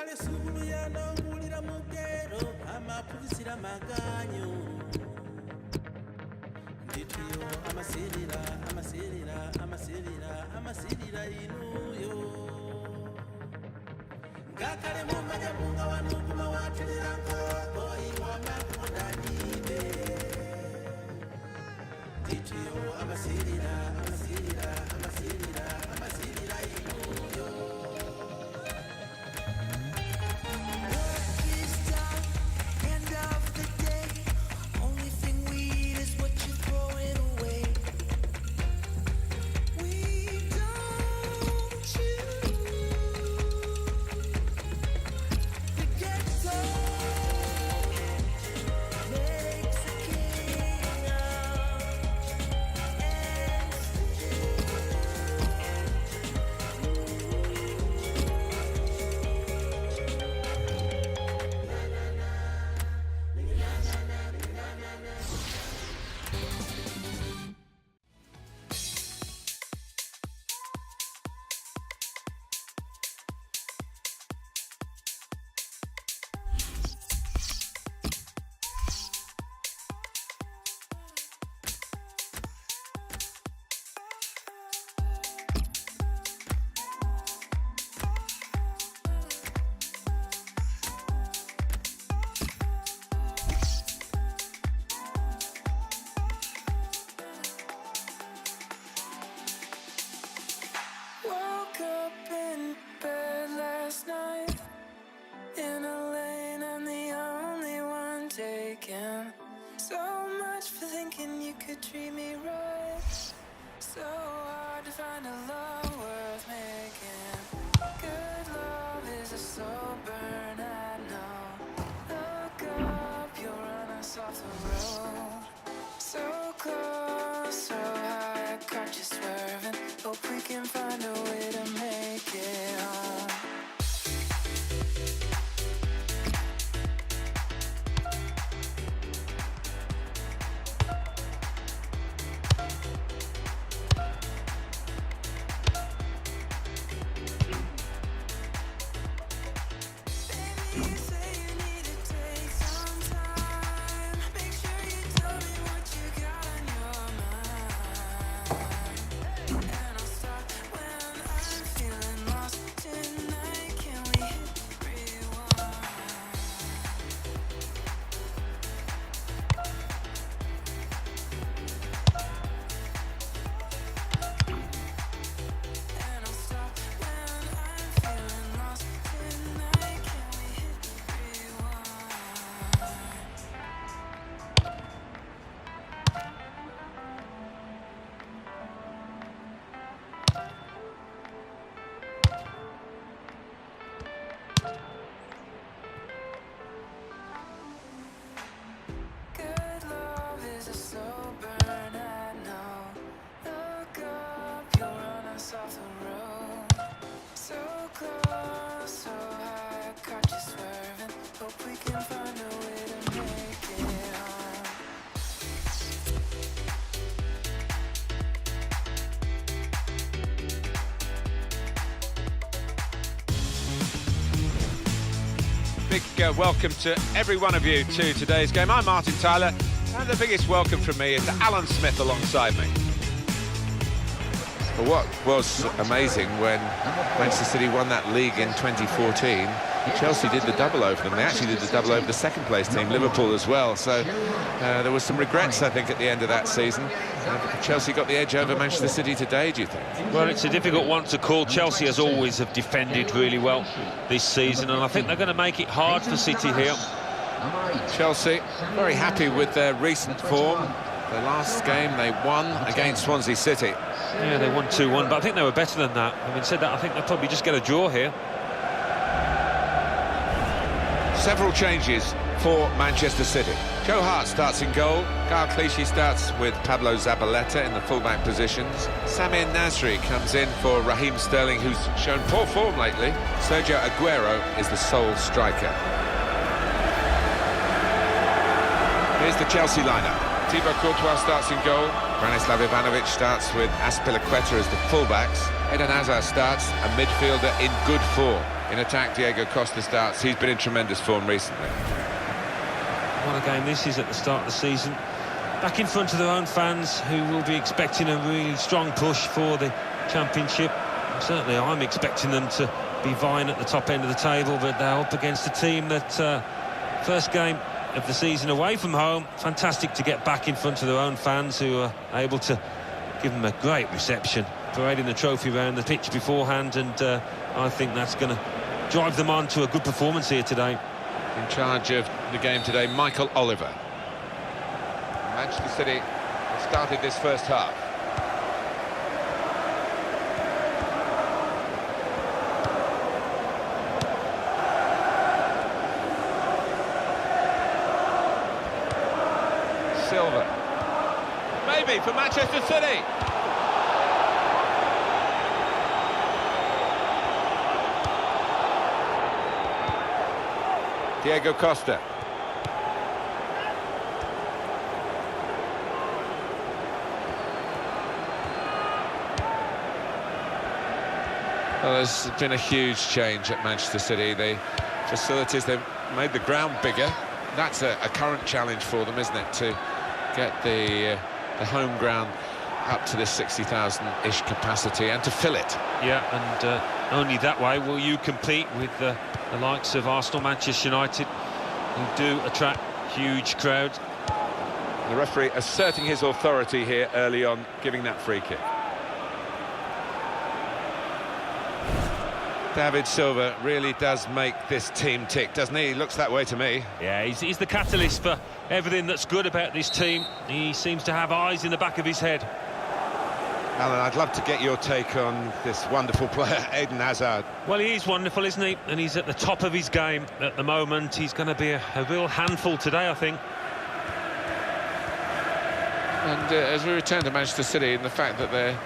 Ngakale sukulu yanongulira mugero amapuzira maganyo nditiyo amasirira inuyo ngakale mumanya bunga wanukuma watilira nkoko iwa makundanibe nditiyo amasirira inuyo. So much for thinking you could treat me right. So hard to find a love worth making. Good love is a slow burn, I know. Look up, you'll run us off the road. So close, so high, I caught you swerving. Hope we can find a way to make it home. Off the road, so close, so high, I caught you swerving. Hope we can find a way to make it home. Big welcome to every one of you to today's game. I'm Martin Tyler, and the biggest welcome from me is to Alan Smith alongside me. Well, what was amazing when Manchester City won that league in 2014, Chelsea did the double over them. They actually did the double over the second place team, Liverpool, as well. So there was some regrets, I think, at the end of that season. Chelsea got the edge over Manchester City today, do you think? Well, it's a difficult one to call. Chelsea, as always, have defended really well this season, and I think they're going to make it hard for City here. Chelsea very happy with their recent form. The last game they won against Swansea City. Yeah, they won 2-1, but I think they were better than that. Having said that, I think they'll probably just get a draw here. Several changes for Manchester City. Joe Hart starts in goal. Gael Clichy starts with Pablo Zabaleta in the fullback positions. Samir Nasri comes in for Raheem Sterling, who's shown poor form lately. Sergio Aguero is the sole striker. Here's the Chelsea lineup. Thibaut Courtois starts in goal. Branislav Ivanovic starts with Azpilicueta as the fullbacks. Eden Hazard starts, a midfielder in good form. In attack, Diego Costa starts. He's been in tremendous form recently. What a game this is at the start of the season. Back in front of their own fans, who will be expecting a really strong push for the championship. Certainly I'm expecting them to be vying at the top end of the table, but they're up against a team that first game of the season away from home. Fantastic to get back in front of their own fans, who are able to give them a great reception, parading the trophy around the pitch beforehand, and I think that's going to drive them on to a good performance here today. In charge of the game today, Michael Oliver. Manchester City have started this first half. Silva. Maybe for Manchester City. Diego Costa. Well, there's been a huge change at Manchester City. The facilities, they've made the ground bigger. That's a current challenge for them, isn't it, to get the home ground up to this 60,000-ish capacity and to fill it. Yeah, and only that way will you compete with the likes of Arsenal, Manchester United, who do attract huge crowds. The referee asserting his authority here early on, giving that free kick. David Silva really does make this team tick, doesn't he? He looks that way to me. Yeah, he's the catalyst for everything that's good about this team. He seems to have eyes in the back of his head. Alan, I'd love to get your take on this wonderful player, Eden Hazard. Well, he is wonderful, isn't he? And he's at the top of his game at the moment. He's going to be a real handful today, I think. And as we return to Manchester City, and the fact that their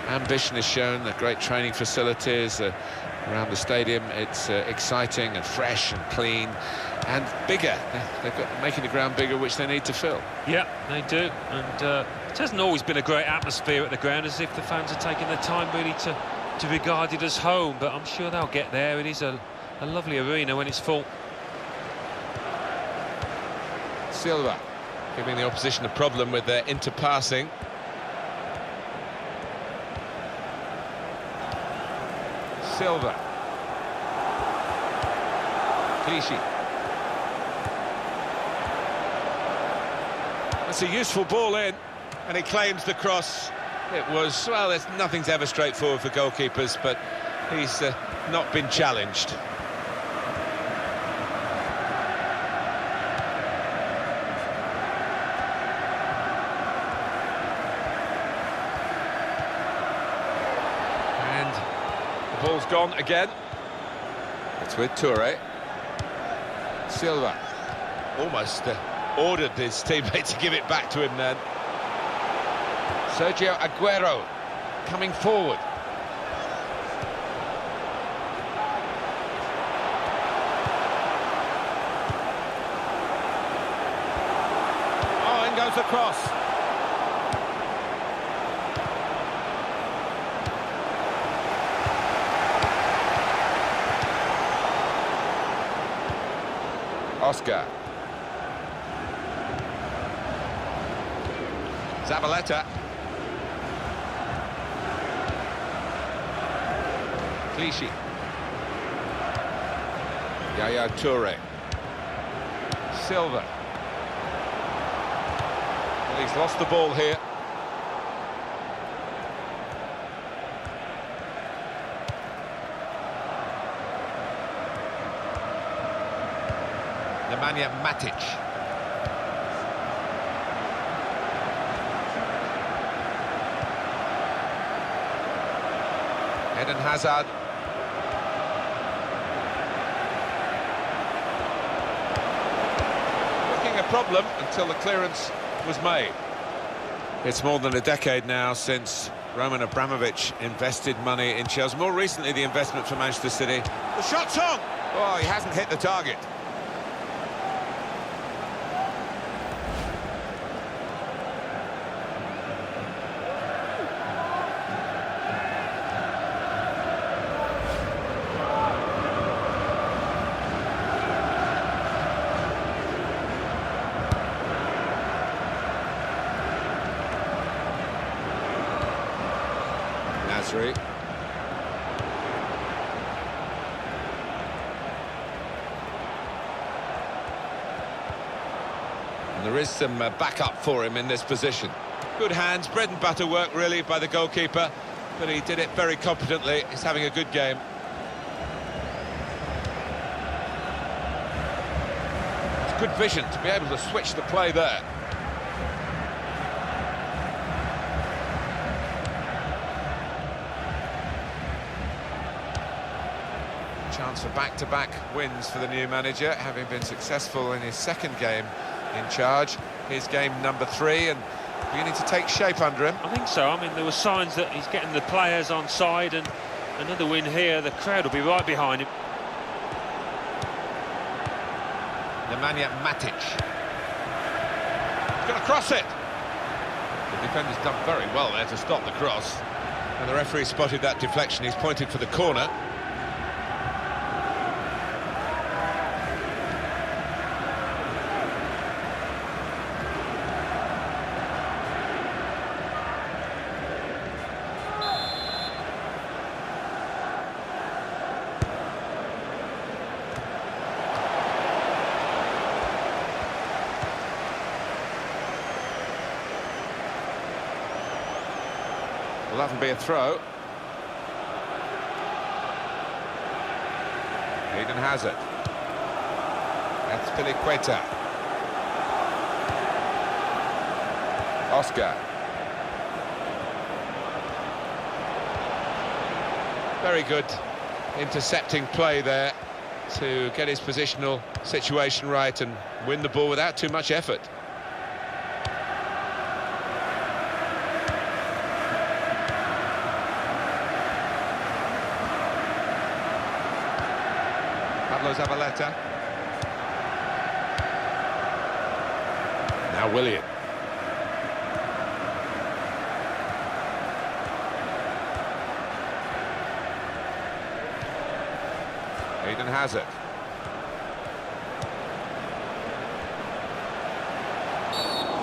ambition is shown, the great training facilities around the stadium, it's exciting and fresh and clean and bigger. They've got making the ground bigger, which they need to fill. Yeah, they do. And it hasn't always been a great atmosphere at the ground, as if the fans are taking the time really to regard it as home, but I'm sure they'll get there. It is a lovely arena when it's full. Silva giving the opposition a problem with their interpassing. Silva. Clichy. That's a useful ball in, and he claims the cross. It was, well, nothing's ever straightforward for goalkeepers, but he's not been challenged. And the ball's gone again. It's with Toure. Silva almost ordered his teammate to give it back to him then. Sergio Aguero coming forward. Oh, in goes the cross. Oscar. Zabaleta. Clichy. Yaya Toure. Silva. Well, he's lost the ball here. Nemanja Matic. Eden Hazard. Looking a problem until the clearance was made. It's more than a decade now since Roman Abramovich invested money in Chelsea. More recently, the investment for Manchester City. The shot's on! Oh, he hasn't hit the target. Nasri. And there is some backup for him in this position. Good hands, bread and butter work really by the goalkeeper, but he did it very competently. He's having a good game. It's good vision to be able to switch the play there. Chance for back-to-back wins for the new manager, having been successful in his second game in charge. His game number 3 and beginning to take shape under him. I think so. I mean, there were signs that he's getting the players on side, and another win here, the crowd will be right behind him. Nemanja Matic. He's going to cross it. The defender's done very well there to stop the cross. And the referee spotted that deflection. He's pointed for the corner. Will that be a throw? Eden Hazard. That's Piliqueta. Oscar. Very good intercepting play there to get his positional situation right and win the ball without too much effort. Zabaleta. Now Willian. Eden Hazard.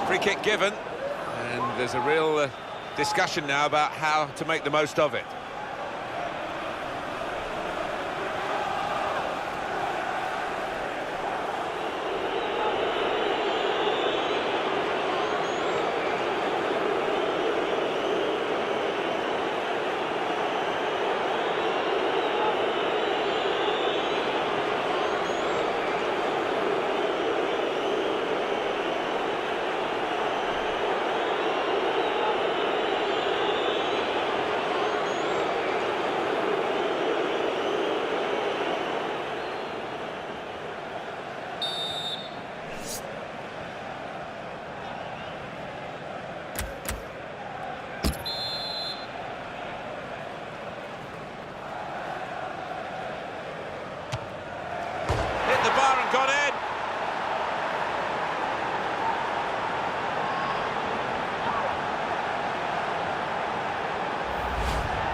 Free kick given, and there's a real discussion now about how to make the most of it. Gone in.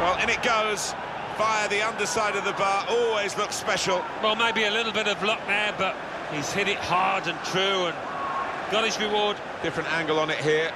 Well, in it goes via the underside of the bar. Always looks special. Well, maybe a little bit of luck there, but he's hit it hard and true and got his reward. Different angle on it here.